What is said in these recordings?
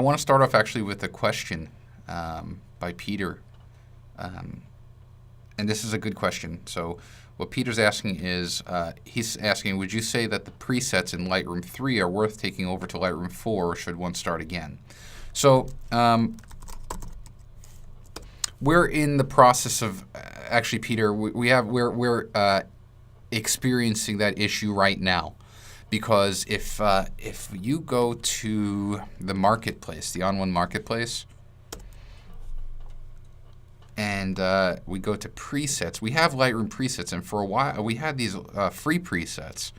want to start off actually with a question by Peter. And this is a good question. So what Peter's asking is, he's asking, would you say that the presets in Lightroom 3 are worth taking over to Lightroom 4, or should one start again? So we're in the process of, actually, Peter, we're experiencing that issue right now. Because if you go to the marketplace, the onOne marketplace, and we go to presets, we have Lightroom presets, and for a while we had these free presets,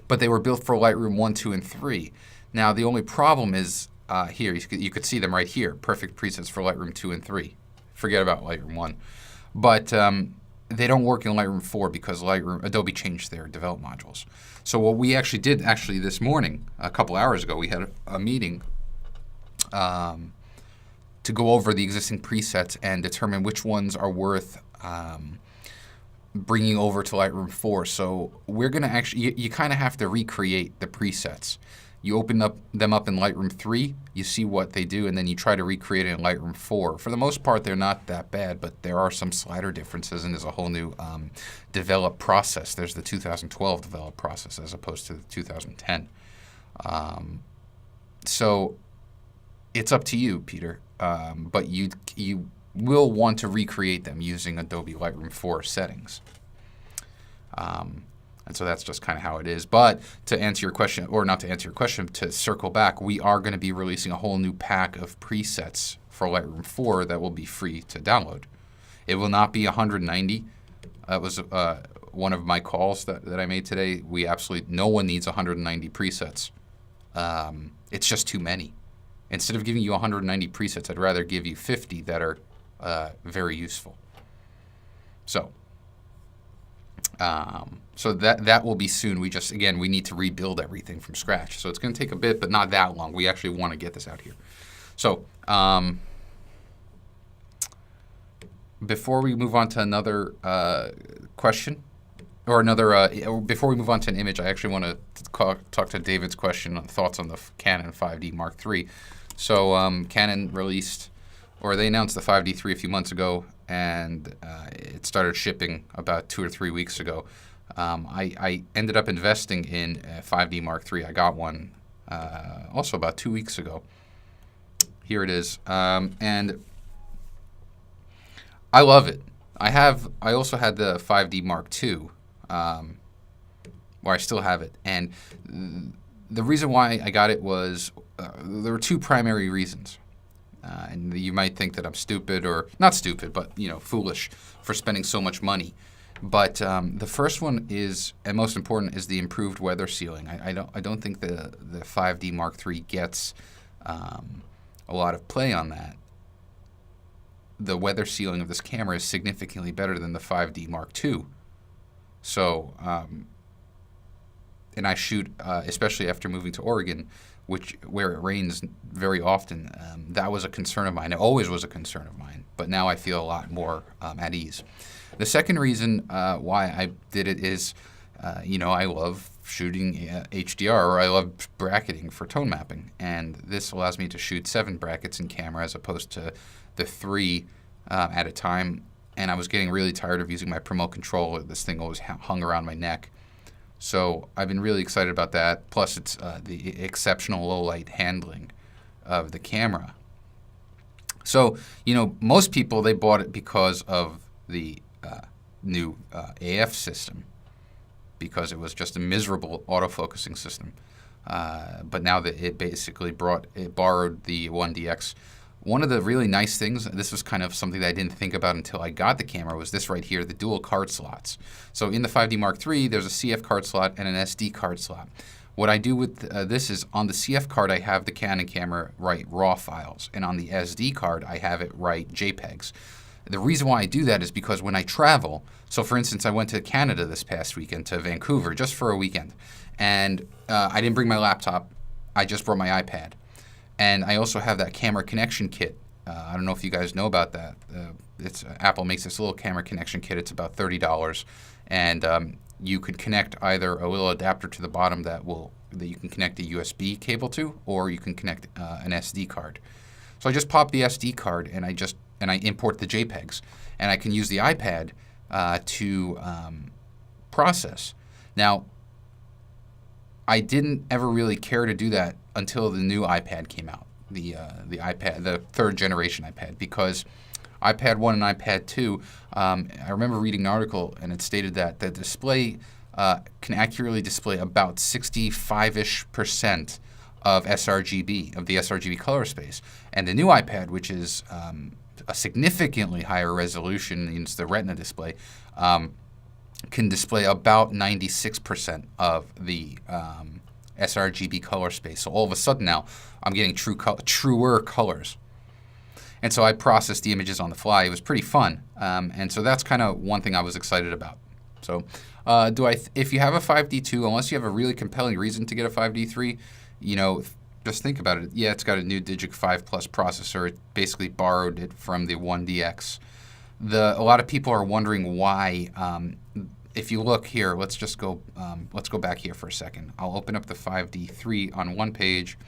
but they were built for Lightroom 1, 2, and 3. Now the only problem is here, you could see them right here, perfect presets for Lightroom 2 and 3. Forget about Lightroom 1. But they don't work in Lightroom 4 because Adobe changed their develop modules. So what we actually did this morning, a couple hours ago, we had a meeting to go over the existing presets and determine which ones are worth bringing over to Lightroom 4. So we're going to actually, you kind of have to recreate the presets. You open them up in Lightroom 3, you see what they do, and then you try to recreate it in Lightroom 4. For the most part, they're not that bad, but there are some slider differences, and there's a whole new develop process. There's the 2012 develop process as opposed to the 2010. So it's up to you, Peter, but you will want to recreate them using Adobe Lightroom 4 settings. And so that's just kind of how it is. But to answer your question, or not to answer your question, to circle back, we are going to be releasing a whole new pack of presets for Lightroom 4 that will be free to download. It will not be 190. That was one of my calls that I made today. No one needs 190 presets. It's just too many. Instead of giving you 190 presets, I'd rather give you 50 that are very useful. So that will be soon. We need to rebuild everything from scratch. So it's going to take a bit, but not that long. We actually want to get this out here. So before we move on to another question, or before we move on to an image, I actually want to talk to David's question on thoughts on the Canon 5D Mark III. So Canon released, or they announced the 5D III a few months ago, and it started shipping about 2 or 3 weeks ago. I ended up investing in a 5D Mark III. I got one also about 2 weeks ago. Here it is, and I love it. I also had the 5D Mark II, where I still have it, and the reason why I got it was there were two primary reasons. And you might think that I'm stupid, or not stupid, but foolish for spending so much money. But the first one is, and most important, is the improved weather sealing. I don't think the 5D Mark III gets a lot of play on that. The weather sealing of this camera is significantly better than the 5D Mark II. So, and I shoot, especially after moving to Oregon, where it rains very often. That was a concern of mine. It always was a concern of mine, but now I feel a lot more at ease. The second reason why I did it is, I love shooting HDR, or I love bracketing for tone mapping, and this allows me to shoot 7 brackets in camera as opposed to the 3 at a time. And I was getting really tired of using my Promote controller. This thing always hung around my neck. So I've been really excited about that. Plus, it's the exceptional low light handling of the camera. So, most people, they bought it because of the new AF system, because it was just a miserable autofocusing system. But now that it basically borrowed the 1DX. One of the really nice things, this was kind of something that I didn't think about until I got the camera, was this right here, the dual card slots. So in the 5D Mark III, there's a CF card slot and an SD card slot. What I do with this is, on the CF card, I have the Canon camera write RAW files, and on the SD card, I have it write JPEGs. The reason why I do that is because when I travel, so for instance, I went to Canada this past weekend, to Vancouver, just for a weekend, and I didn't bring my laptop, I just brought my iPad. And I also have that camera connection kit. I don't know if you guys know about that. Apple makes this little camera connection kit. It's about $30, and you could connect either a little adapter to the bottom that you can connect a USB cable to, or you can connect an SD card. So I just pop the SD card and I import the JPEGs, and I can use the iPad to process. Now, I didn't ever really care to do that until the new iPad came out, the iPad, the third generation iPad, because iPad 1 and iPad 2, I remember reading an article and it stated that the display can accurately display about 65-ish% of sRGB, of the sRGB color space. And the new iPad, which is a significantly higher resolution, means the Retina display, can display about 96% of the sRGB color space. So all of a sudden now, I'm getting truer colors. And so I processed the images on the fly. It was pretty fun. And so that's kind of one thing I was excited about. So if you have a 5D2, unless you have a really compelling reason to get a 5D3, just think about it. Yeah, it's got a new Digic 5 Plus processor. It basically borrowed it from the 1DX. A lot of people are wondering why. If you look here, let's go back here for a second. I'll open up the 5D3 on one page,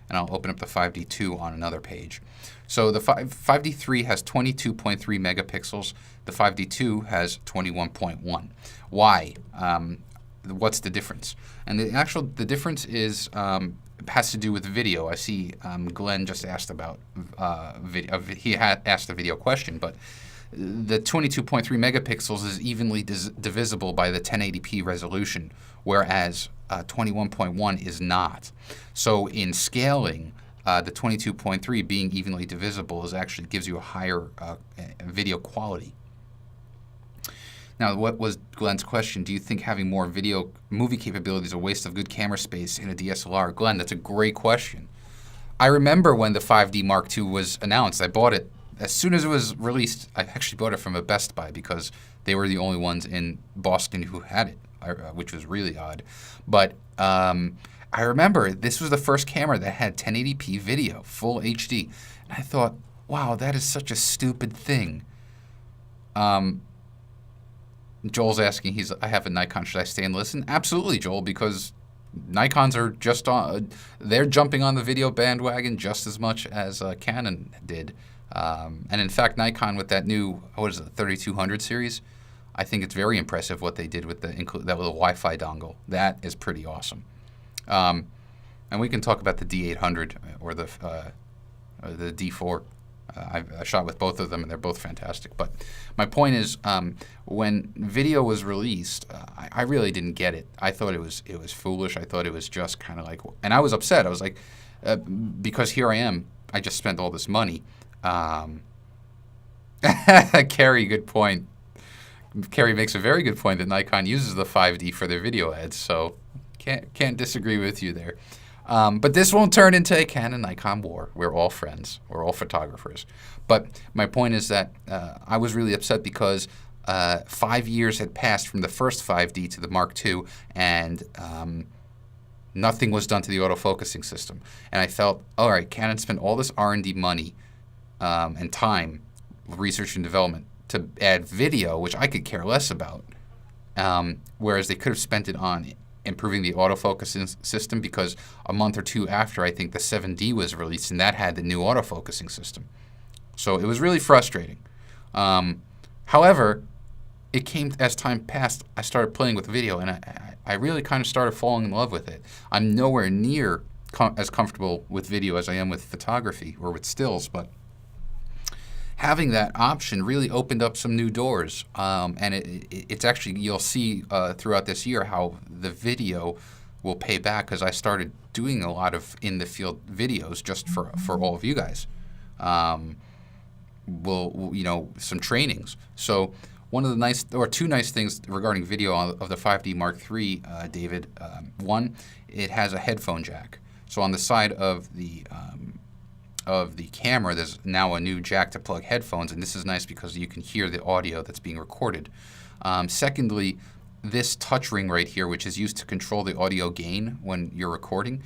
and I'll open up the 5D2 on another page. So the 5D3 has 22.3 megapixels. The 5D2 has 21.1. Why? What's the difference? And the difference is has to do with video. I see Glenn just asked about video. He had asked a video question, but the 22.3 megapixels is evenly divisible by the 1080p resolution, whereas 21.1 is not. So in scaling, the 22.3 being evenly divisible actually gives you a higher video quality. Now, what was Glenn's question? Do you think having more video movie capabilities is a waste of good camera space in a DSLR? Glenn, that's a great question. I remember when the 5D Mark II was announced. I bought it as soon as it was released. I actually bought it from a Best Buy because they were the only ones in Boston who had it, which was really odd. But I remember this was the first camera that had 1080p video, full HD. And I thought, wow, that is such a stupid thing. Joel's asking, I have a Nikon, should I stay and listen? Absolutely, Joel, because Nikons are they're jumping on the video bandwagon just as much as Canon did. And in fact, Nikon with that new, 3200 series, I think it's very impressive what they did with that with a Wi-Fi dongle. That is pretty awesome. And we can talk about the D800 or the D4. I shot with both of them, and they're both fantastic. But my point is, when video was released, I really didn't get it. I thought it was foolish. I thought it was just kind of like, and I was upset. I was like, because here I am. I just spent all this money. Carrie, good point. Carrie makes a very good point that Nikon uses the 5D for their video ads, so can't disagree with you there. But this won't turn into a Canon-Nikon war. We're all friends. We're all photographers. But my point is that I was really upset because 5 years had passed from the first 5D to the Mark II, and nothing was done to the autofocusing system. And I felt, all right, Canon spent all this R&D money and time, research and development, to add video, which I could care less about, whereas they could have spent it on improving the autofocusing system, because a month or two after, I think the 7D was released, and that had the new autofocusing system. So it was really frustrating. However, it came as time passed, I started playing with video, and I really kind of started falling in love with it. I'm nowhere near as comfortable with video as I am with photography or with stills, but having that option really opened up some new doors, and it's actually, you'll see throughout this year how the video will pay back, because I started doing a lot of in-the-field videos just for all of you guys. Some trainings. So one of the two nice things regarding video of the 5D Mark III, David, one, it has a headphone jack. So on the side of the camera, there's now a new jack to plug headphones, and this is nice because you can hear the audio that's being recorded. Secondly, this touch ring right here, which is used to control the audio gain when you're recording,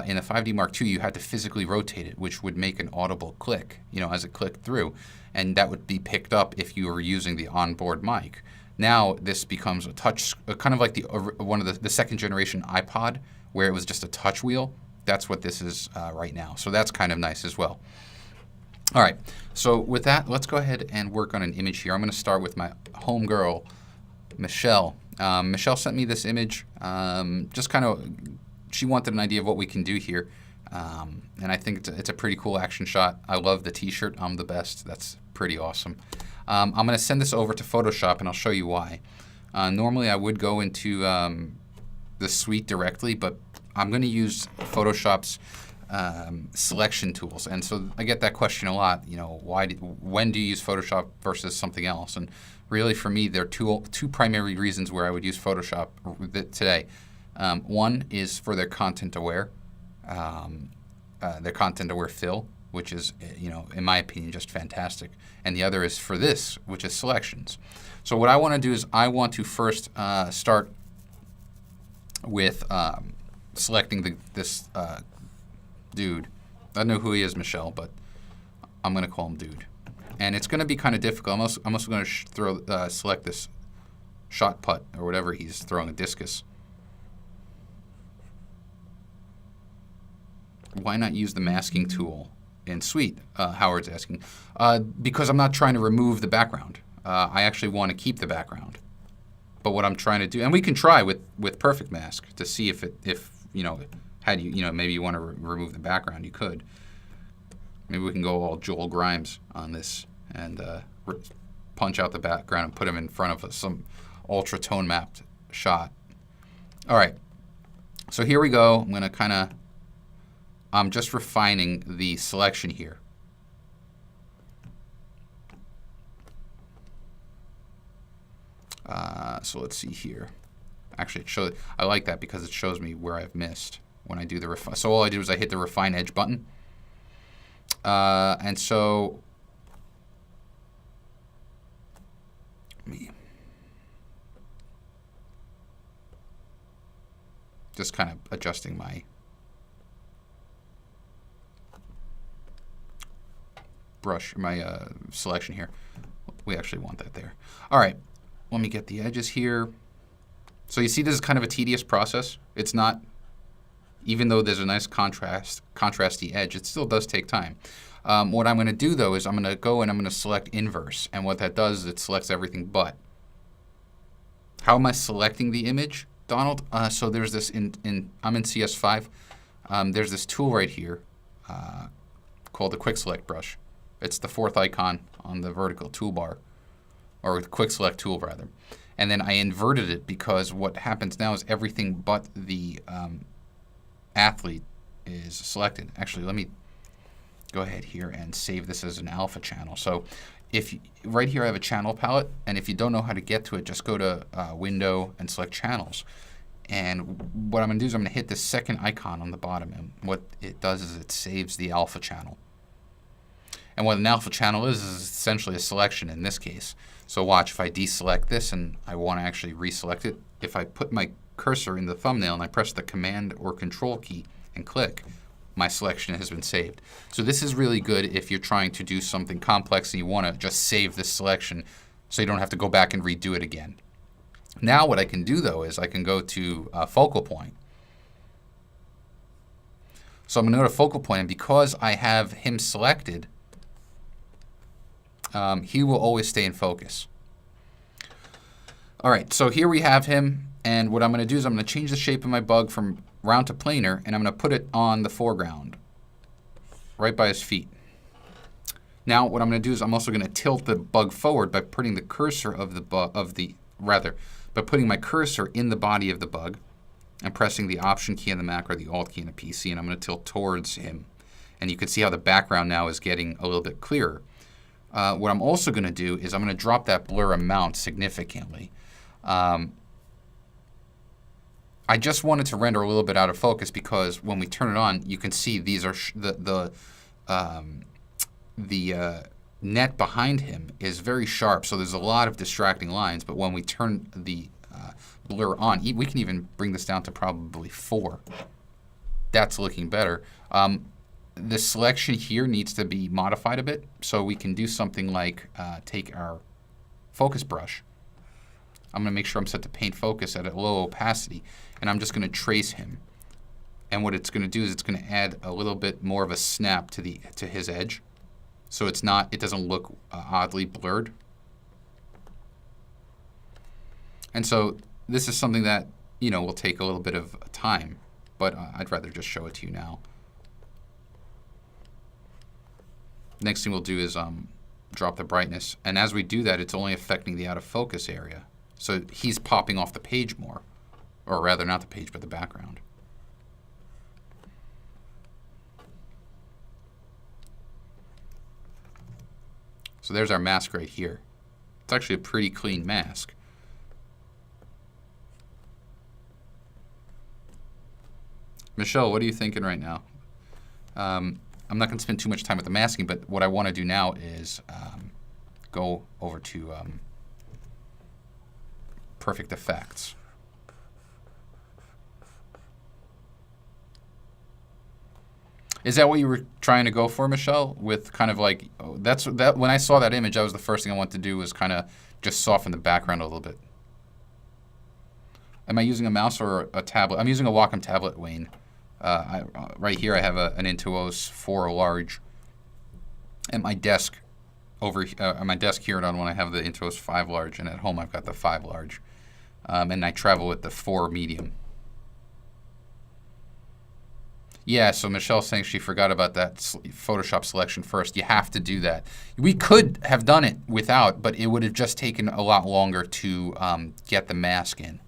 in the 5D Mark II, you had to physically rotate it, which would make an audible click, as it clicked through, and that would be picked up if you were using the onboard mic. Now this becomes a touch, kind of like one of the second generation iPod, where it was just a touch wheel. That's what this is right now. So that's kind of nice as well. All right, so with that, let's go ahead and work on an image here. I'm going to start with my homegirl, Michelle. Michelle sent me this image. Just kind of, she wanted an idea of what we can do here. And I think it's a pretty cool action shot. I love the t-shirt. I'm the best. That's pretty awesome. I'm going to send this over to Photoshop, and I'll show you why. Normally, I would go into the suite directly, but I'm going to use Photoshop's selection tools. And so I get that question a lot. You know, when do you use Photoshop versus something else? And really, for me, there are two primary reasons where I would use Photoshop today. One is for their content-aware fill, which is, you know, in my opinion, just fantastic. And the other is for this, which is selections. So what I want to do is I want to first start with selecting this dude. I don't know who he is, Michelle, but I'm going to call him dude. And it's going to be kind of difficult. I'm also going to select this shot put or whatever he's throwing, a discus. Why not use the masking tool in Suite? Howard's asking. Because I'm not trying to remove the background. I actually want to keep the background. But what I'm trying to do, and we can try with Perfect Mask to see if you know, had you know, maybe you want to remove the background, you could. Maybe we can go all Joel Grimes on this and punch out the background and put him in front of some ultra tone mapped shot. All right. So here we go. I'm going to kind of, I'm just refining the selection here. So let's see here. Actually, I like that because it shows me where I've missed when I do the refine. So all I did was I hit the Refine Edge button. And so, just kind of adjusting my brush, my selection here. We actually want that there. All right, let me get the edges here. So you see this is kind of a tedious process. It's not, even though there's a nice contrasty edge, it still does take time. What I'm going to do, though, is I'm going to go and I'm going to select inverse. And what that does is it selects everything but. How am I selecting the image, Donald? So there's this, I'm in CS5. There's this tool right here called the Quick Select brush. It's the fourth icon on the vertical toolbar, or the Quick Select tool, rather. And then I inverted it because what happens now is everything but the athlete is selected. Actually, let me go ahead here and save this as an alpha channel. So right here I have a channel palette, and if you don't know how to get to it, just go to Window and select Channels. And what I'm going to do is I'm going to hit this second icon on the bottom, and what it does is it saves the alpha channel. And what an alpha channel is essentially a selection in this case. So watch, if I deselect this and I want to actually reselect it, if I put my cursor in the thumbnail and I press the Command or Control key and click, my selection has been saved. So this is really good if you're trying to do something complex and you want to just save this selection so you don't have to go back and redo it again. Now what I can do, though, is I can go to focal point. So I'm going to go to focal point, and because I have him selected, he will always stay in focus. All right, so here we have him, and what I'm going to do is I'm going to change the shape of my bug from round to planar, and I'm going to put it on the foreground, right by his feet. Now what I'm going to do is I'm also going to tilt the bug forward by putting the cursor of the by putting my cursor in the body of the bug and pressing the Option key on the Mac or the Alt key on the PC, and I'm going to tilt towards him. And you can see how the background now is getting a little bit clearer. What I'm also going to do is I'm going to drop that blur amount significantly. I just wanted to render a little bit out of focus because when we turn it on, you can see these are the net behind him is very sharp, so there's a lot of distracting lines. But when we turn the blur on, we can even bring this down to probably 4. That's looking better. The selection here needs to be modified a bit, so we can do something like take our focus brush I'm going to make sure I'm set to paint focus at a low opacity, and I'm just going to trace him. And what it's going to do is it's going to add a little bit more of a snap to his edge, so it doesn't look oddly blurred. And so this is something that, you know, will take a little bit of time, but I'd rather just show it to you now. Next thing we'll do is drop the brightness, and as we do that, it's only affecting the out of focus area. So he's popping off the page more, or rather not the page, but the background. So there's our mask right here. It's actually a pretty clean mask. Michelle, what are you thinking right now? I'm not going to spend too much time with the masking, but what I want to do now is go over to Perfect Effects. Is that what you were trying to go for, Michelle? With kind of like, when I saw that image, that was the first thing I wanted to do, was kind of just soften the background a little bit. Am I using a mouse or a tablet? I'm using a Wacom tablet, Wayne. Right here I have an intuos 4 large. At my desk at my desk here at onOne I have the intuos 5 large, and at home I've got the 5 large. And I travel with the 4 medium. Yeah, so Michelle's saying she forgot about that Photoshop selection first. You have to do that. We could have done it without, but it would have just taken a lot longer to get the mask in.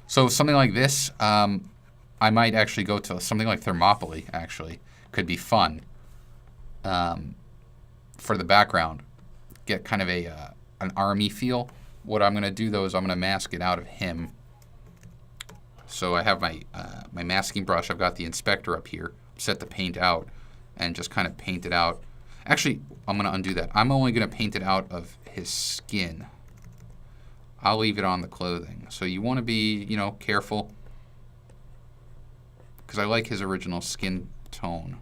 So something like this, I might actually go to something like Thermopylae, actually. Could be fun for the background. Get kind of an army feel. What I'm going to do, though, is I'm going to mask it out of him. So I have my masking brush. I've got the inspector up here, set the paint out, and just kind of paint it out. Actually, I'm going to undo that. I'm only going to paint it out of his skin. I'll leave it on the clothing. So you want to be, you know, careful, because I like his original skin tone.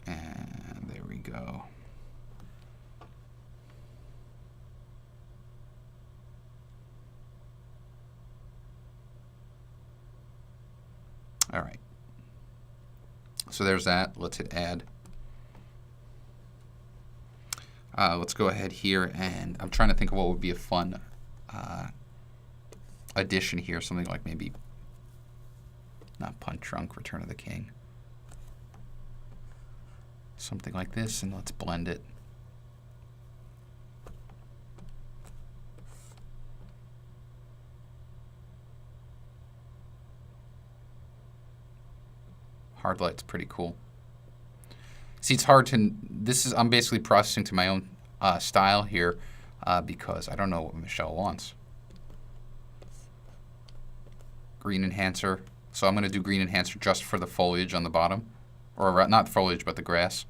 And there we go. All right. So there's that. Let's hit add. Let's go ahead here, and I'm trying to think of what would be a fun addition here. Something like maybe not Punch Drunk, Return of the King. Something like this, and let's blend it. Hard light's pretty cool. See, it's hard to. I'm basically processing to my own style here because I don't know what Michelle wants. Green enhancer. So I'm going to do green enhancer just for the foliage on the bottom, or not foliage, but the grass.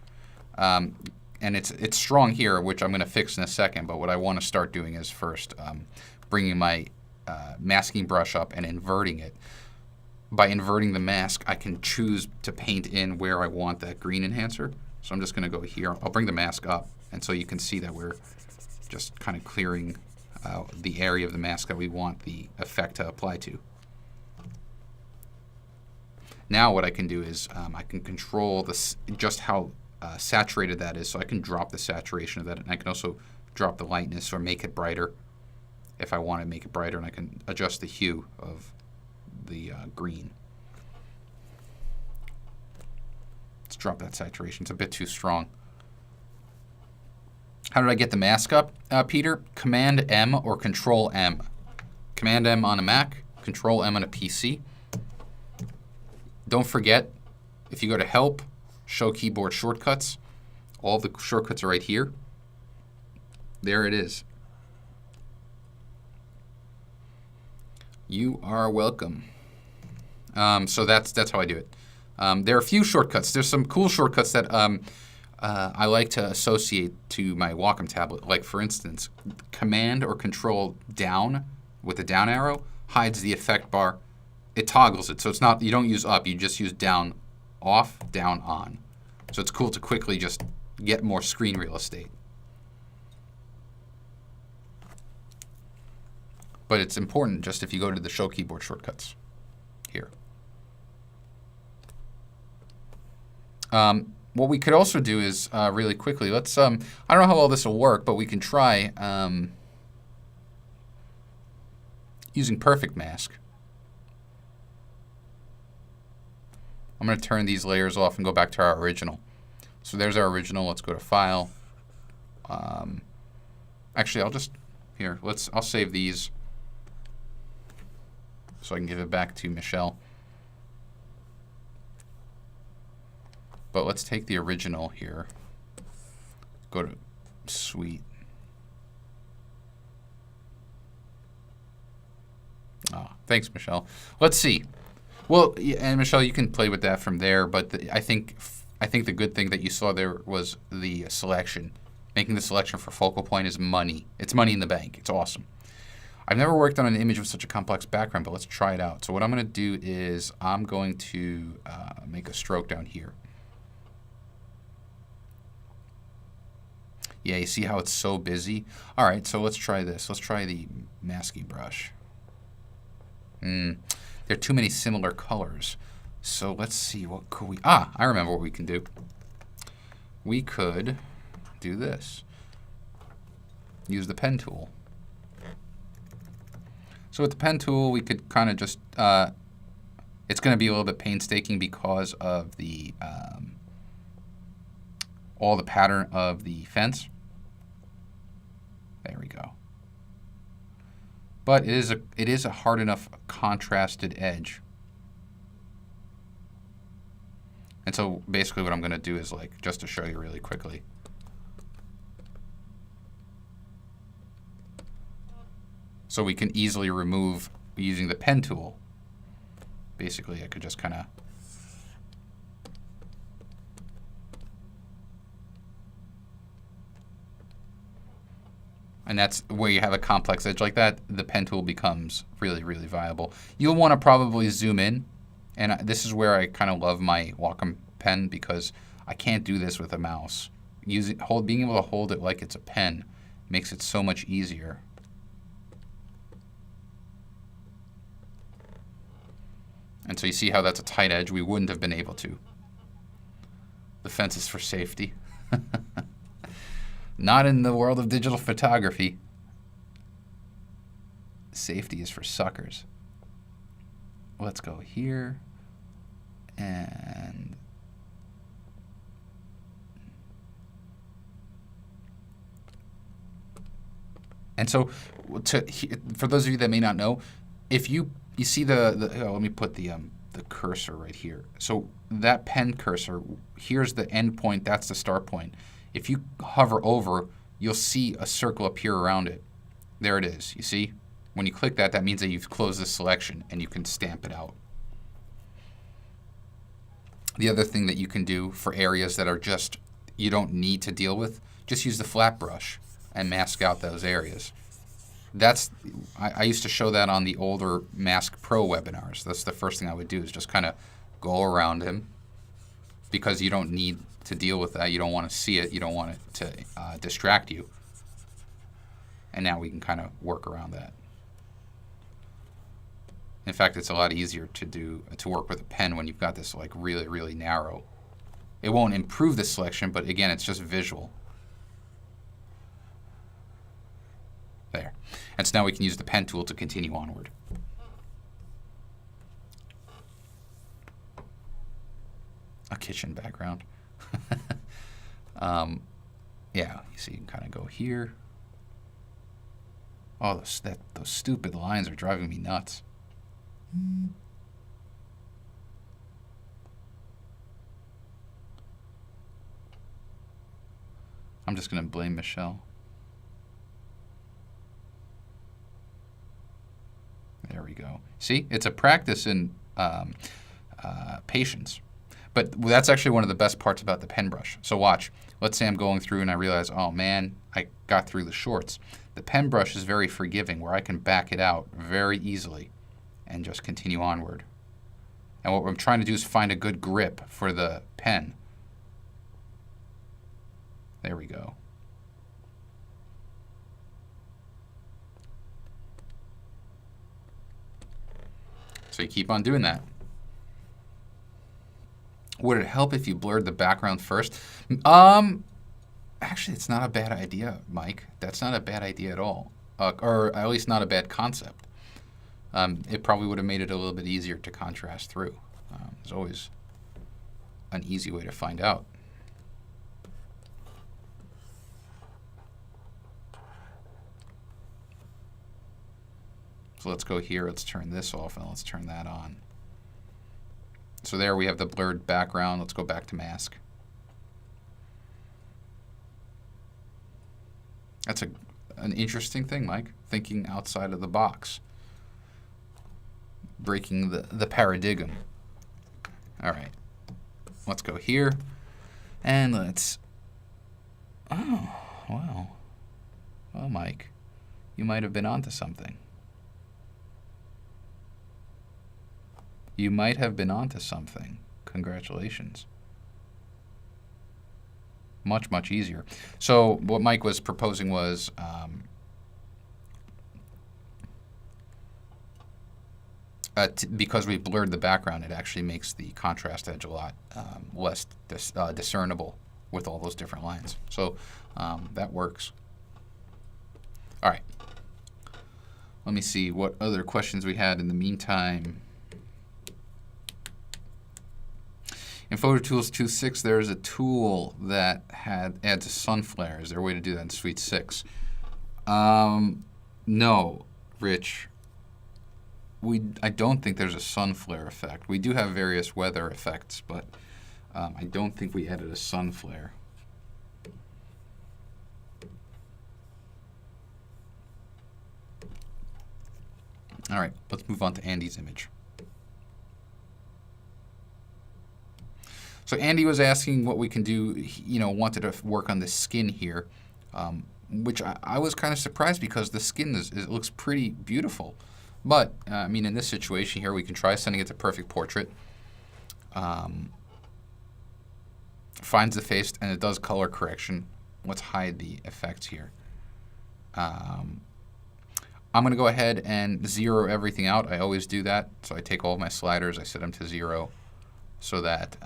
And it's strong here, which I'm going to fix in a second. But what I want to start doing is first bringing my masking brush up and inverting it. By inverting the mask, I can choose to paint in where I want that green enhancer. So I'm just going to go here. I'll bring the mask up, and so you can see that we're just kind of clearing the area of the mask that we want the effect to apply to. Now what I can do is I can control just how saturated that is. So I can drop the saturation of that, and I can also drop the lightness or make it brighter if I want to make it brighter, and I can adjust the hue of the green. Let's drop that saturation. It's a bit too strong. How did I get the mask up, Peter? Command M or Control M. Command M on a Mac, Control M on a PC. Don't forget, if you go to Help, Show Keyboard Shortcuts, all the shortcuts are right here. There it is. You are welcome. So that's how I do it. There are a few shortcuts. There's some cool shortcuts that I like to associate to my Wacom tablet. Like, for instance, Command or Control down with the down arrow hides the effect bar. It toggles it, so it's not, you don't use up, you just use down off, down on. So it's cool to quickly just get more screen real estate. But it's important just if you go to the Show Keyboard Shortcuts here. What we could also do is, really quickly, let's, I don't know how well this will work, but we can try using Perfect Mask. I'm going to turn these layers off and go back to our original. So there's our original. Let's go to File. Actually, I'll save these so I can give it back to Michelle. But let's take the original here. Go to Suite. Oh, thanks, Michelle. Let's see. Well, yeah, and Michelle, you can play with that from there. But I think the good thing that you saw there was the selection. Making the selection for focal point is money. It's money in the bank. It's awesome. I've never worked on an image with such a complex background, but let's try it out. So what I'm going to do is I'm going to make a stroke down here. Yeah, you see how it's so busy? All right, so let's try this. Let's try the masking brush. There are too many similar colors. So let's see, what could we... I remember what we can do. We could do this. Use the pen tool. So with the pen tool, we could kind of just... it's going to be a little bit painstaking because of the... all the pattern of the fence. There we go. But it is a hard enough contrasted edge. And so basically what I'm going to do is, like, just to show you really quickly. So we can easily remove using the pen tool. Basically, I could just kind of... And that's where you have a complex edge like that, the pen tool becomes really, really viable. You'll want to probably zoom in. And this is where I kind of love my Wacom pen, because I can't do this with a mouse. Being able to hold it like it's a pen makes it so much easier. And so you see how that's a tight edge. We wouldn't have been able to. The fence is for safety. Not in the world of digital photography. Safety is for suckers. Let's go here. And so for those of you that may not know, if you see let me put the cursor right here. So that pen cursor, here's the end point, that's the start point. If you hover over, you'll see a circle appear around it. There it is. You see? When you click that, that means that you've closed this selection and you can stamp it out. The other thing that you can do for areas that are just you don't need to deal with, just use the flat brush and mask out those areas. I used to show that on the older Mask Pro webinars. That's the first thing I would do, is just kind of go around him, because you don't need to deal with that. You don't want to see it. You don't want it to distract you. And now we can kind of work around that. In fact, it's a lot easier to work with a pen when you've got this like really, really narrow. It won't improve the selection, but again, it's just visual. There. And so now we can use the pen tool to continue onward. A kitchen background. Yeah, you see, you can kind of go here. Oh, those stupid lines are driving me nuts. I'm just going to blame Michelle. There we go. See, it's a practice in patience. But that's actually one of the best parts about the pen brush. So watch. Let's say I'm going through and I realize, oh man, I got through the shorts. The pen brush is very forgiving, where I can back it out very easily and just continue onward. And what I'm trying to do is find a good grip for the pen. There we go. So you keep on doing that. Would it help if you blurred the background first? Actually, it's not a bad idea, Mike. That's not a bad idea at all. Or at least not a bad concept. It probably would have made it a little bit easier to contrast through. There's always an easy way to find out. So let's go here, let's turn this off, and let's turn that on. So there we have the blurred background. Let's go back to mask. That's an interesting thing, Mike. Thinking outside of the box. Breaking the paradigm. All right. Let's go here. And let's... Oh, wow. Well, Mike, you might have been onto something. You might have been onto something. Congratulations. Much, much easier. So what Mike was proposing was because we blurred the background, it actually makes the contrast edge a lot less discernible with all those different lines. So that works. All right. Let me see what other questions we had in the meantime. In Photo Tools 2.6, there's a tool that adds a sun flare. Is there a way to do that in Suite 6? No, Rich. I don't think there's a sun flare effect. We do have various weather effects, but I don't think we added a sun flare. All right, let's move on to Andy's image. So Andy was asking what we can do, wanted to work on the skin here, which I was kind of surprised because the skin it looks pretty beautiful. But, I mean, in this situation here, we can try sending it to Perfect Portrait. Finds the face, and it does color correction. Let's hide the effects here. I'm going to go ahead and zero everything out. I always do that. So I take all of my sliders, I set them to 0 so that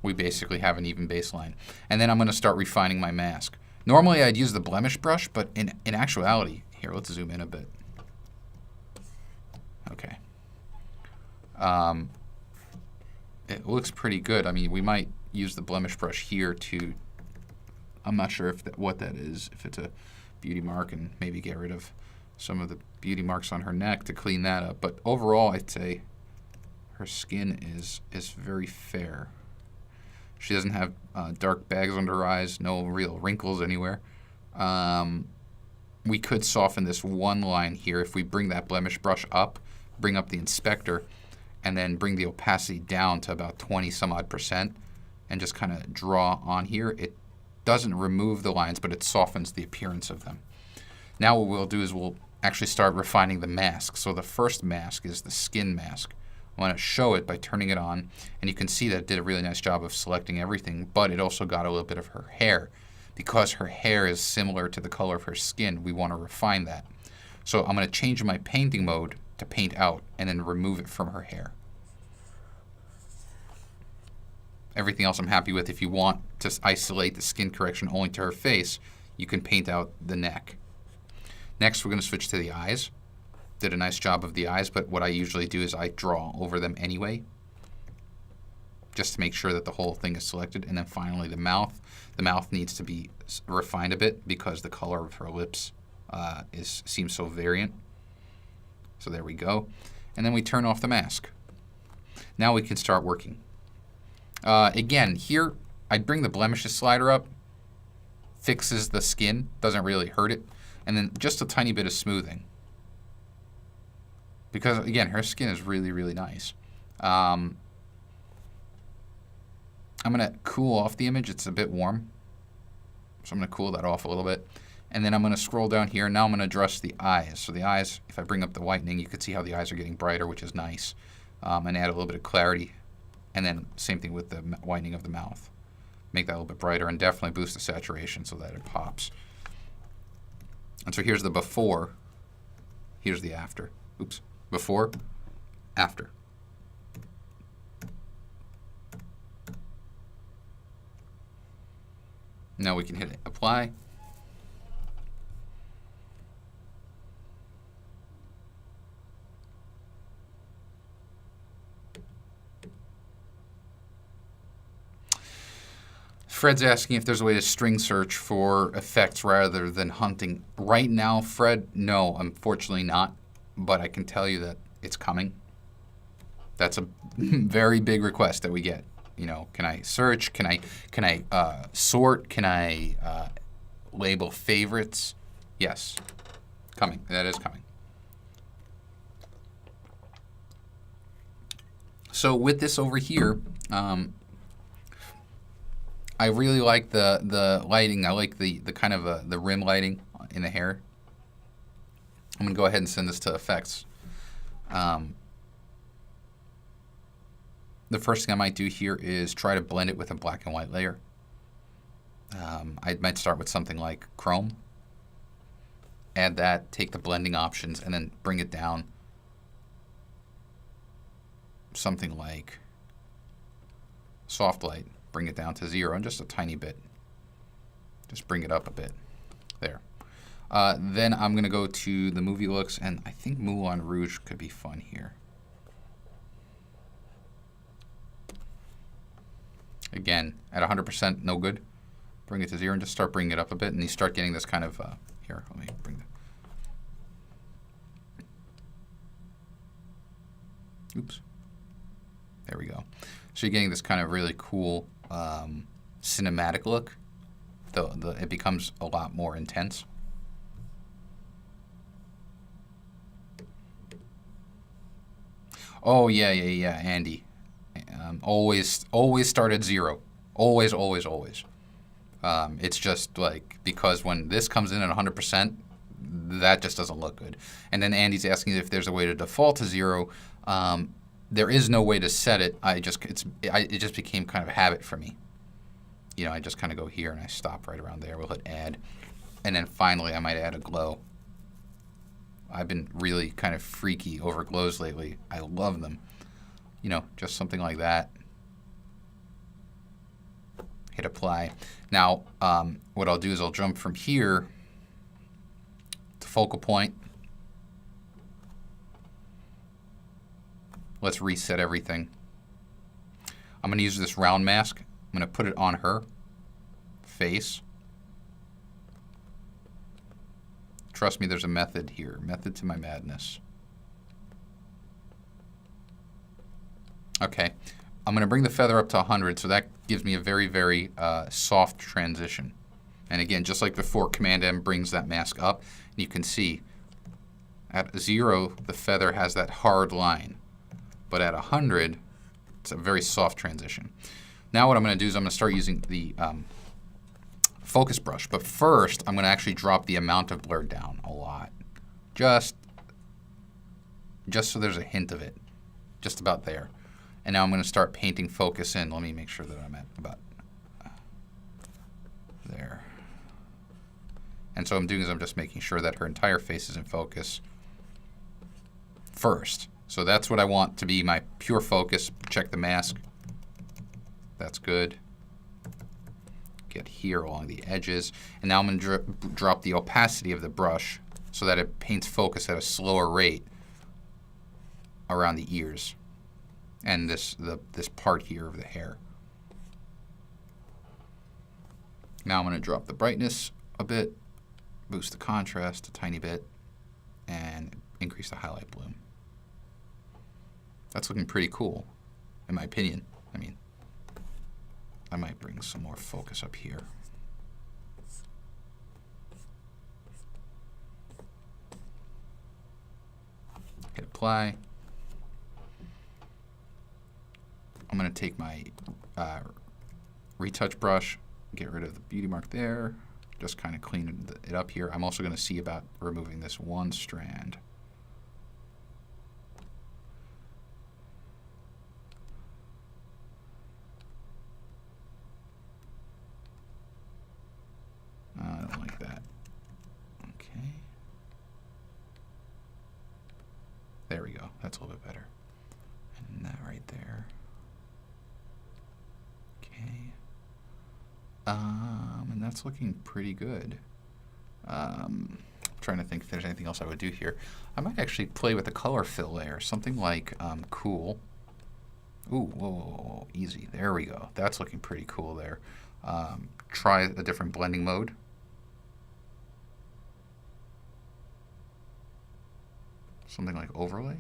we basically have an even baseline. And then I'm going to start refining my mask. Normally I'd use the blemish brush, but in actuality, here, let's zoom in a bit. Okay. It looks pretty good. I mean, we might use the blemish brush here to, I'm not sure what that is, if it's a beauty mark, and maybe get rid of some of the beauty marks on her neck to clean that up. But overall, I'd say her skin is very fair. She doesn't have dark bags under her eyes, no real wrinkles anywhere. We could soften this one line here if we bring that blemish brush up, bring up the inspector, and then bring the opacity down to about 20-some-odd%, and just kind of draw on here. It doesn't remove the lines, but it softens the appearance of them. Now what we'll do is we'll actually start refining the mask. So the first mask is the skin mask. I want to show it by turning it on, and you can see that it did a really nice job of selecting everything, but it also got a little bit of her hair. Because her hair is similar to the color of her skin, we want to refine that. So I'm going to change my painting mode to paint out and then remove it from her hair. Everything else I'm happy with. If you want to isolate the skin correction only to her face, you can paint out the neck. Next, we're going to switch to the eyes. Did a nice job of the eyes, but what I usually do is I draw over them anyway, just to make sure that the whole thing is selected. And then finally the mouth. The mouth needs to be refined a bit because the color of her lips seems so variant. So there we go. And then we turn off the mask. Now we can start working. Again, here I'd bring the blemishes slider up, fixes the skin, doesn't really hurt it, and then just a tiny bit of smoothing. Because, again, her skin is really, really nice. I'm going to cool off the image. It's a bit warm. So I'm going to cool that off a little bit. And then I'm going to scroll down here. Now I'm going to address the eyes. So the eyes, if I bring up the whitening, you can see how the eyes are getting brighter, which is nice. And add a little bit of clarity. And then same thing with the whitening of the mouth. Make that a little bit brighter and definitely boost the saturation so that it pops. And so here's the before. Here's the after. Oops. Before, after. Now we can hit apply. Fred's asking if there's a way to string search for effects rather than hunting. Right now, Fred, no, unfortunately not. But I can tell you that it's coming. That's a very big request that we get. You know, can I search? Can I sort? Can I label favorites? Yes, coming. That is coming. So with this over here, I really like the lighting. I like the kind of the rim lighting in the hair. I'm going to go ahead and send this to effects. The first thing I might do here is try to blend it with a black and white layer. I might start with something like chrome. Add that, take the blending options, and then bring it down. Something like soft light. Bring it down to 0 and just a tiny bit. Just bring it up a bit. There. Then I'm going to go to the movie looks, and I think Moulin Rouge could be fun here. Again, at 100%, no good. Bring it to 0 and just start bringing it up a bit, and you start getting this kind of, here, let me bring that. Oops. There we go. So you're getting this kind of really cool cinematic look. It becomes a lot more intense. Oh, yeah, Andy. Always start at 0. Always. It's just like, because when this comes in at 100%, that just doesn't look good. And then Andy's asking if there's a way to default to 0. There is no way to set it. It just became kind of a habit for me. You know, I just kind of go here and I stop right around there. We'll hit add. And then finally, I might add a glow. I've been really kind of freaky over glows lately. I love them. You know, just something like that. Hit apply. Now, what I'll do is I'll jump from here to focal point. Let's reset everything. I'm going to use this round mask. I'm going to put it on her face. Trust me, there's a method here. Method to my madness. Okay. I'm going to bring the feather up to 100, so that gives me a very, very soft transition. And again, just like before, Command-M brings that mask up. And you can see at 0, the feather has that hard line. But at 100, it's a very soft transition. Now what I'm going to do is I'm going to start using the focus brush. But first, I'm going to actually drop the amount of blur down a lot. Just so there's a hint of it. Just about there. And now I'm going to start painting focus in. Let me make sure that I'm at about there. And so what I'm doing is I'm just making sure that her entire face is in focus first. So that's what I want to be my pure focus. Check the mask. That's good. Get here along the edges. And now I'm going to drop the opacity of the brush so that it paints focus at a slower rate around the ears and this part here of the hair. Now I'm going to drop the brightness a bit, boost the contrast a tiny bit, and increase the highlight bloom. That's looking pretty cool, in my opinion. I mean, I might bring some more focus up here. Hit apply. I'm going to take my retouch brush, get rid of the beauty mark there, just kind of clean it up here. I'm also going to see about removing this one strand. I don't like that. Okay. that's a little bit better. And that right there. Okay. And that's looking pretty good. Trying to think if there's anything else I would do here. I might actually play with the color fill layer, something like cool. Ooh, whoa, whoa, whoa, easy. There we go. That's looking pretty cool there. Try a different blending mode. Something like overlay.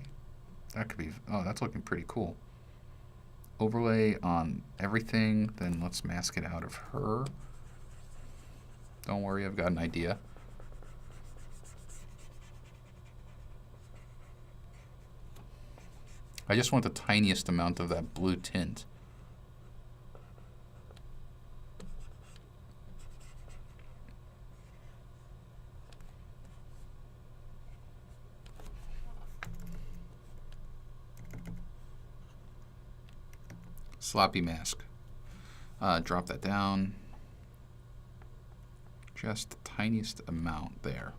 That could be, oh, that's looking pretty cool. Overlay on everything, then let's mask it out of her. Don't worry, I've got an idea. I just want the tiniest amount of that blue tint. Sloppy mask. Drop that down. Just the tiniest amount there.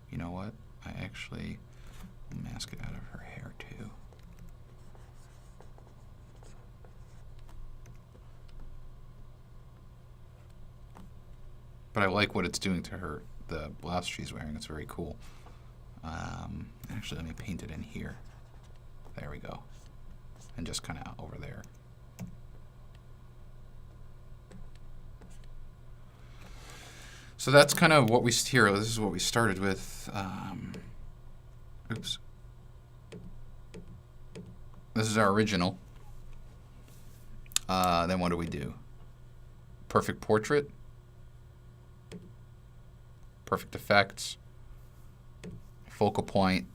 You know what? I actually mask it out of her hair too. But I like what it's doing to her, the blouse she's wearing. It's very cool. Actually, let me paint it in here. There we go. And just kind of over there. So that's kind of what we here. This is what we started with. Oops. This is our original. Then what do we do? Perfect portrait. Perfect effects. Focal point.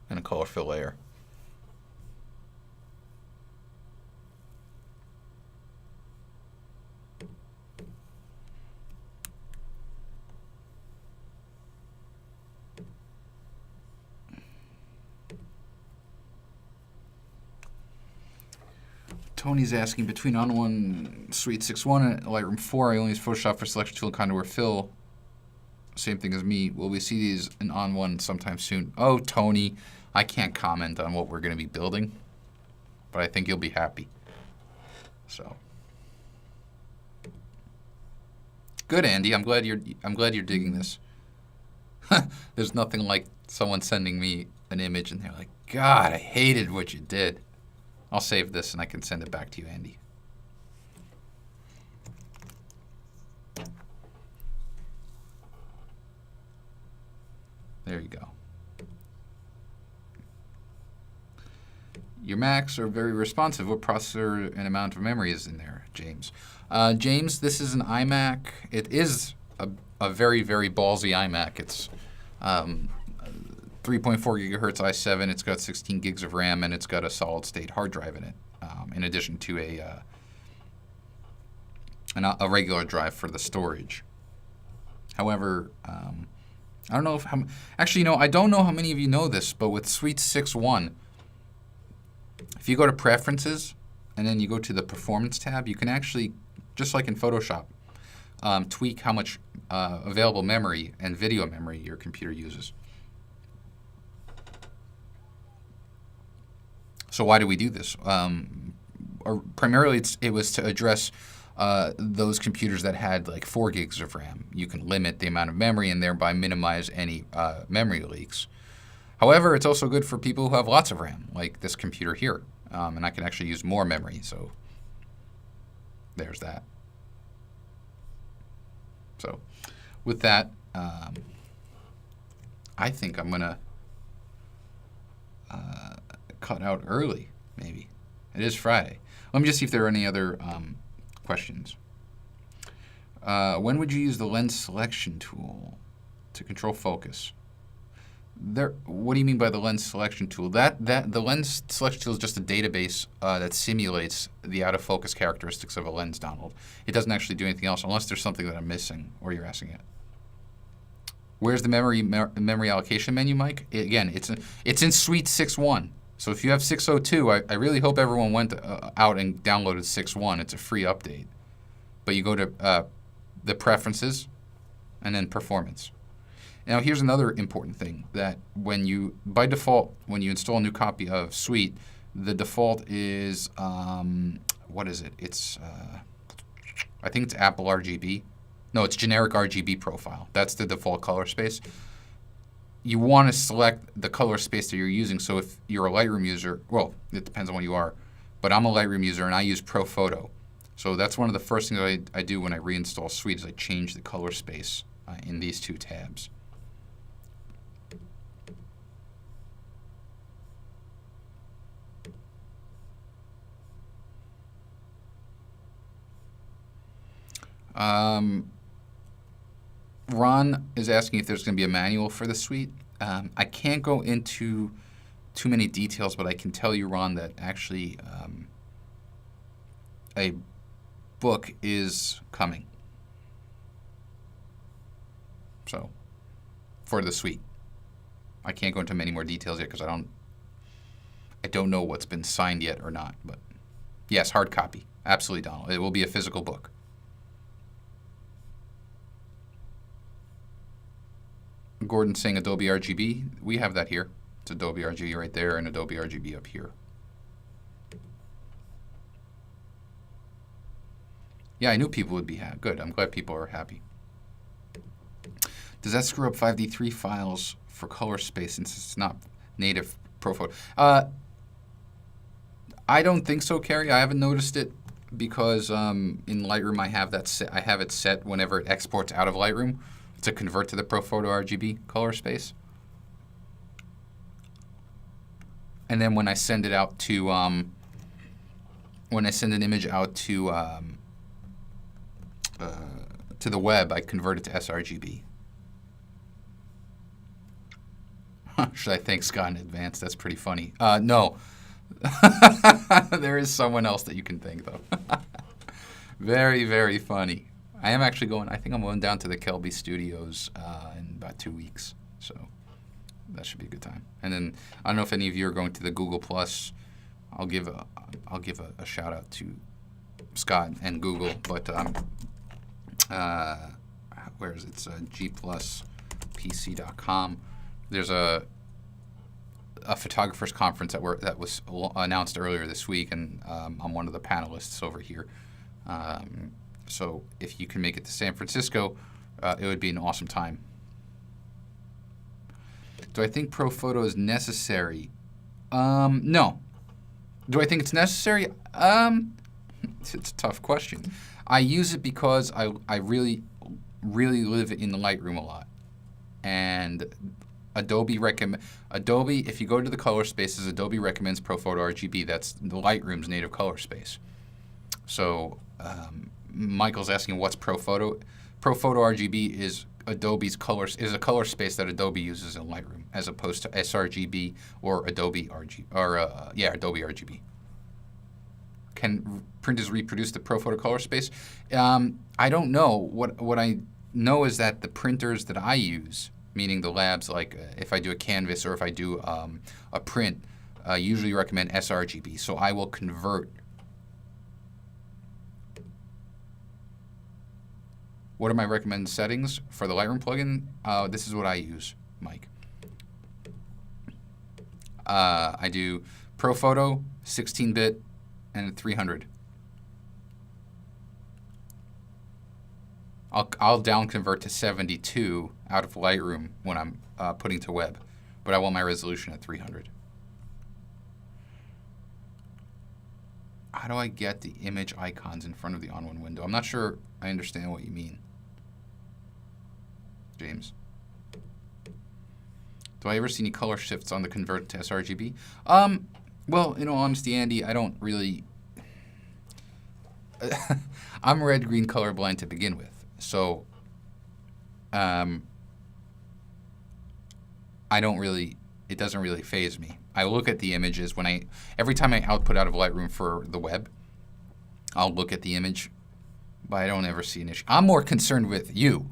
And a color fill layer. Tony's asking, between onOne Suite 6.1 and Lightroom 4, I only use Photoshop for selection tool and contour fill. Same thing as me. Will we see these in onOne sometime soon? Oh, Tony, I can't comment on what we're going to be building, but I think you'll be happy. So, good, Andy. I'm glad you're digging this. There's nothing like someone sending me an image and they're like, God, I hated what you did. I'll save this and I can send it back to you, Andy. There you go. Your Macs are very responsive. What processor and amount of memory is in there, James? James, this is an iMac. It is a very, very ballsy iMac. It's 3.4 gigahertz i7. It's got 16 gigs of RAM, and it's got a solid-state hard drive in it, in addition to a regular drive for the storage. However, I don't know if actually, I don't know how many of you know this, but with Suite 6.1, if you go to Preferences and then you go to the Performance tab, you can actually, just like in Photoshop, tweak how much available memory and video memory your computer uses. So why do we do this? Primarily, it was to address those computers that had like 4 gigs of RAM. You can limit the amount of memory and thereby minimize any memory leaks. However, it's also good for people who have lots of RAM, like this computer here. And I can actually use more memory, so there's that. So with that, I think I'm going to cut out early, maybe. It is Friday. Let me just see if there are any other questions. When would you use the lens selection tool to control focus? What do you mean by the lens selection tool? The lens selection tool is just a database that simulates the out of focus characteristics of a lens, Donald. It doesn't actually do anything else unless there's something that I'm missing or you're asking it. Where's the memory allocation menu, Mike? Again, it's in Suite 6.1. So if you have 6.02, I really hope everyone went out and downloaded 6.1. It's a free update. But you go to the preferences, and then performance. Now, here's another important thing, that by default, when you install a new copy of Suite, the default is, what is it? I think it's Apple RGB. No, it's generic RGB profile. That's the default color space. You want to select the color space that you're using. So if you're a Lightroom user, well, it depends on what you are, but I'm a Lightroom user and I use ProPhoto. So that's one of the first things I do when I reinstall Suite is I change the color space in these two tabs. Ron is asking if there's going to be a manual for the Suite. I can't go into too many details, but I can tell you, Ron, that actually a book is coming. So, for the Suite. I can't go into many more details yet because I don't know what's been signed yet or not. But yes, hard copy. Absolutely, Donald. It will be a physical book. Gordon saying Adobe RGB. We have that here. It's Adobe RGB right there and Adobe RGB up here. Yeah, I knew people would be happy. Good. I'm glad people are happy. Does that screw up 5D3 files for color space since it's not native ProPhoto? I don't think so, Carrie. I haven't noticed it because in Lightroom I have that set. I have it set whenever it exports out of Lightroom to convert to the ProPhoto RGB color space. And then when I send it out to, when I send an image out to the web, I convert it to sRGB. Should I thank Scott in advance? That's pretty funny. No. There is someone else that you can thank, though. Very, very funny. I am actually going, I think I'm going down to the Kelby Studios in about 2 weeks. So that should be a good time. And then I don't know if any of you are going to the Google Plus. I'll give a shout out to Scott and Google, but where is it? It's gpluspc.com. There's a photographers conference that was announced earlier this week, and I'm one of the panelists over here. So if you can make it to San Francisco, it would be an awesome time. Do I think ProPhoto is necessary? No. Do I think it's necessary? It's a tough question. I use it because I really, really live in the Lightroom a lot. And Adobe, if you go to the color spaces, Adobe recommends ProPhoto RGB. That's the Lightroom's native color space. So Michael's asking what's ProPhoto. ProPhoto RGB is Adobe's is a color space that Adobe uses in Lightroom, as opposed to sRGB or Adobe RGB Adobe RGB. Can printers reproduce the ProPhoto color space? I don't know. What I know is that the printers that I use, meaning the labs, like if I do a canvas or if I do a print, usually recommend sRGB. So I will convert. What are my recommended settings for the Lightroom plugin? This is what I use, Mike. I do ProPhoto, 16-bit, and 300. I'll down convert to 72 out of Lightroom when I'm putting to web, but I want my resolution at 300. How do I get the image icons in front of the onOne window? I'm not sure I understand what you mean, James. Do I ever see any color shifts on the convert to sRGB? Well, in all honesty, Andy, I don't really. I'm red-green colorblind to begin with, so I don't really. It doesn't really faze me. I look at the images every time I output out of Lightroom for the web. I'll look at the image, but I don't ever see an issue. I'm more concerned with you.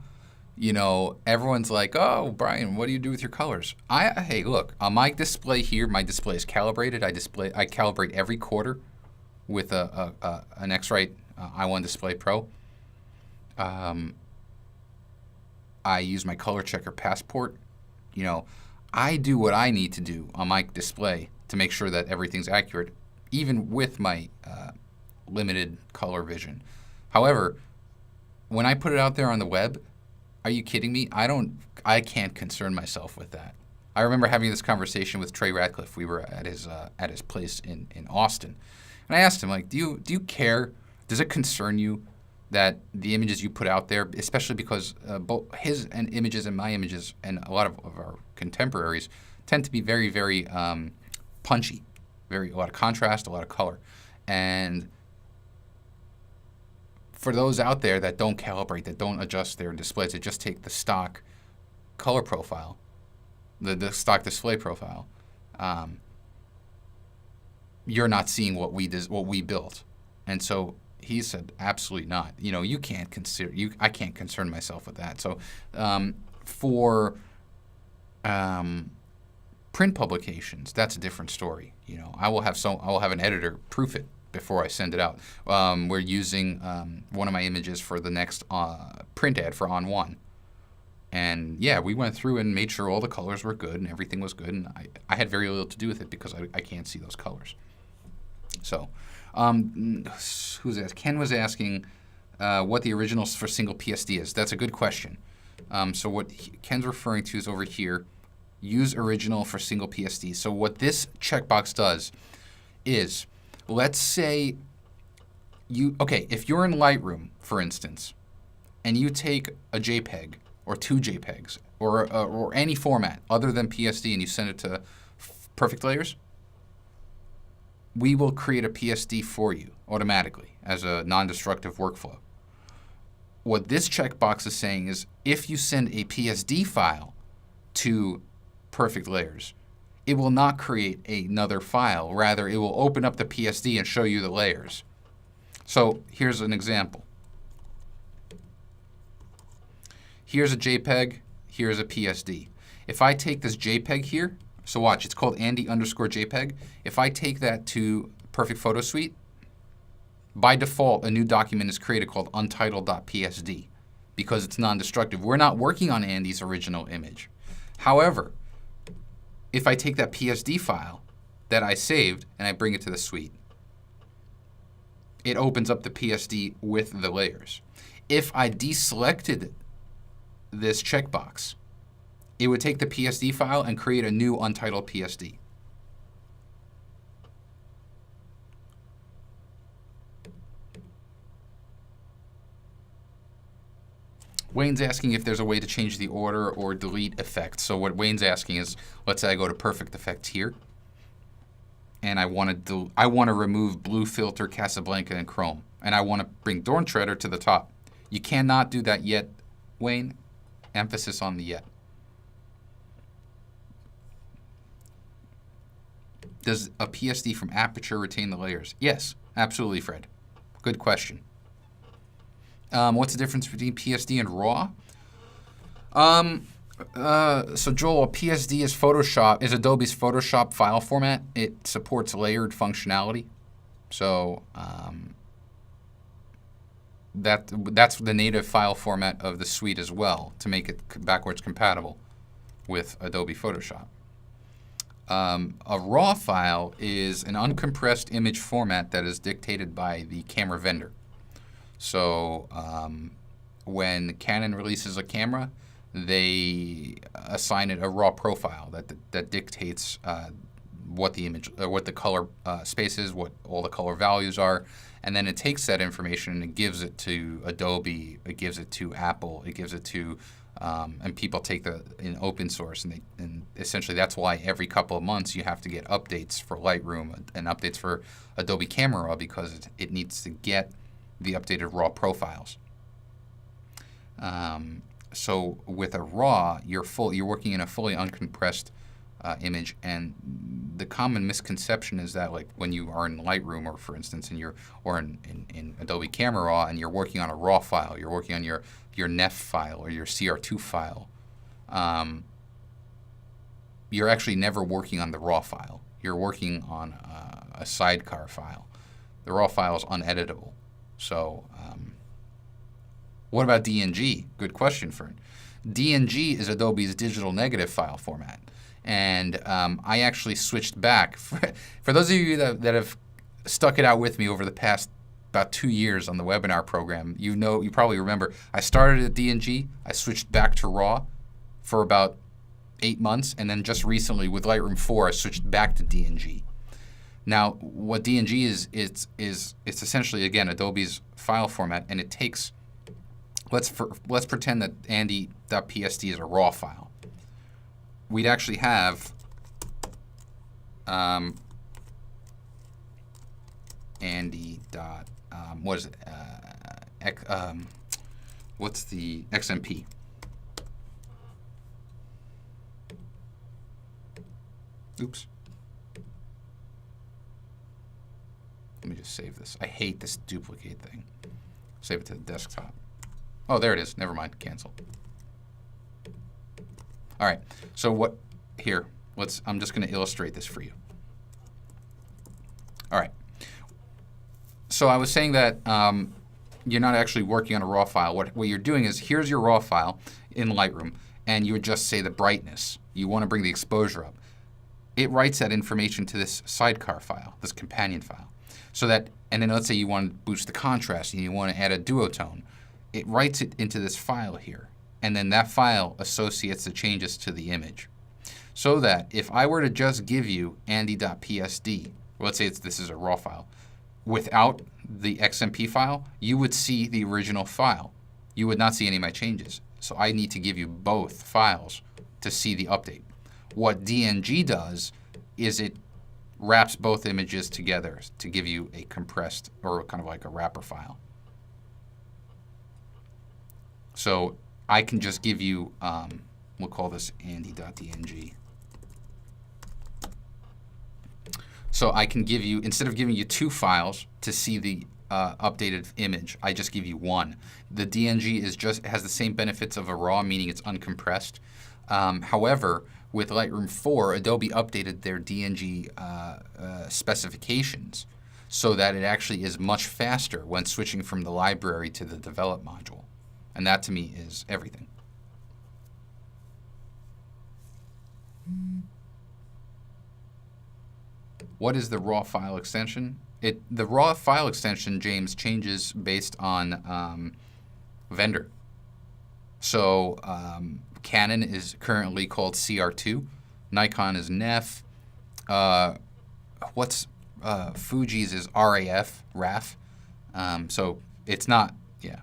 You know, everyone's like, "Oh, Brian, what do you do with your colors?" Hey, look, on my display here, my display is calibrated. I calibrate every quarter with an X-Rite i1 Display Pro. Um, I use my color checker passport. You know, I do what I need to do on my display to make sure that everything's accurate, even with my limited color vision. However, when I put it out there on the web, are you kidding me? I can't concern myself with that. I remember having this conversation with Trey Ratcliffe. We were at his place in Austin, and I asked him, like, do you care? Does it concern you that the images you put out there, especially because both his and images and my images and a lot of our contemporaries tend to be very, very punchy, a lot of contrast, a lot of color, and for those out there that don't calibrate, that don't adjust their displays, that just take the stock color profile, the stock display profile, you're not seeing what we built. And so he said, absolutely not. You know, you can't consider I can't concern myself with that. So for print publications, that's a different story. You know, I will have an editor proof it before I send it out. We're using one of my images for the next print ad for onOne. And yeah, we went through and made sure all the colors were good and everything was good. And I had very little to do with it because I can't see those colors. So who's that? Ken was asking what the originals for single PSD is. That's a good question. So what Ken's referring to is over here, use original for single PSD. So what this checkbox does is, let's say if you're in Lightroom, for instance, and you take a JPEG or two JPEGs or any format other than PSD and you send it to Perfect Layers, we will create a PSD for you automatically as a non-destructive workflow. What this checkbox is saying is if you send a PSD file to Perfect Layers, it will not create another file. Rather, it will open up the PSD and show you the layers. So here's an example. Here's a JPEG, here's a PSD. If I take this JPEG here, so watch, it's called Andy_JPEG. If I take that to Perfect Photo Suite, by default, a new document is created called untitled.psd because it's non-destructive. We're not working on Andy's original image. However, if I take that PSD file that I saved and I bring it to the suite, it opens up the PSD with the layers. If I deselected this checkbox, it would take the PSD file and create a new untitled PSD. Wayne's asking if there's a way to change the order or delete effects. So what Wayne's asking is, let's say I go to Perfect Effects here, and I want to remove Blue Filter, Casablanca, and Chrome, and I want to bring Dawn Treader to the top. You cannot do that yet, Wayne. Emphasis on the yet. Does a PSD from Aperture retain the layers? Yes, absolutely, Fred. Good question. What's the difference between PSD and RAW? So Joel, a PSD is Adobe's Photoshop file format. It supports layered functionality. So that's the native file format of the suite as well to make it backwards compatible with Adobe Photoshop. A RAW file is an uncompressed image format that is dictated by the camera vendor. So when Canon releases a camera, they assign it a RAW profile that dictates what the image, what the color space is, what all the color values are, and then it takes that information and it gives it to Adobe, it gives it to Apple, it gives it to and people take in open source, and essentially that's why every couple of months you have to get updates for Lightroom and updates for Adobe Camera Raw because it needs to get the updated RAW profiles. So with a RAW, you're working in a fully uncompressed image, and the common misconception is that, like, when you are in Lightroom, or for instance in Adobe Camera Raw, and you're working on a RAW file, you're working on your NEF file or your CR2 file, you're actually never working on the RAW file. You're working on a sidecar file. The RAW file is uneditable. So What about DNG? Good question, Fern. DNG is Adobe's digital negative file format. And I actually switched back. For those of you that have stuck it out with me over the past about 2 years on the webinar program, you probably remember, I started at DNG, I switched back to RAW for about 8 months, and then just recently with Lightroom 4, I switched back to DNG. Now, what DNG is, it's essentially, again, Adobe's file format, and it takes, let's pretend that Andy.psd is a RAW file. We'd actually have Andy. What is it? What's the XMP? Oops. Let me just save this. I hate this duplicate thing. Save it to the desktop. Oh, there it is. Never mind. Cancel. All right. So what? Here. I'm just going to illustrate this for you. All right. So I was saying that you're not actually working on a RAW file. What you're doing is, here's your RAW file in Lightroom, and you would just say the brightness. You want to bring the exposure up. It writes that information to this sidecar file, this companion file. So that, and then let's say you want to boost the contrast and you want to add a duotone. It writes it into this file here. And then that file associates the changes to the image. So that if I were to just give you Andy.psd, let's say this is a RAW file, without the XMP file, you would see the original file. You would not see any of my changes. So I need to give you both files to see the update. What DNG does is it wraps both images together to give you a compressed, or kind of like a wrapper file. So I can just give you, we'll call this Andy.dng. So I can give you, instead of giving you 2 files to see the updated image, I just give you 1. The DNG has the same benefits of a RAW, meaning it's uncompressed. However, with Lightroom 4, Adobe updated their DNG specifications so that it actually is much faster when switching from the library to the develop module. And that to me is everything. What is the RAW file extension? The RAW file extension, James, changes based on vendor. So Canon is currently called CR2. Nikon is NEF. Fuji's is RAF. So it's not, yeah.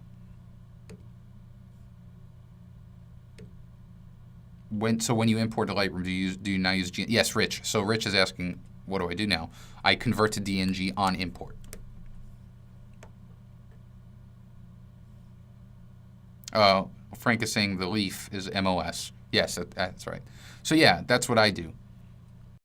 When you import to Lightroom, do you now use yes, Rich. So Rich is asking, what do I do now? I convert to DNG on import. Frank is saying the leaf is MOS. Yes, that's right. So yeah, that's what I do.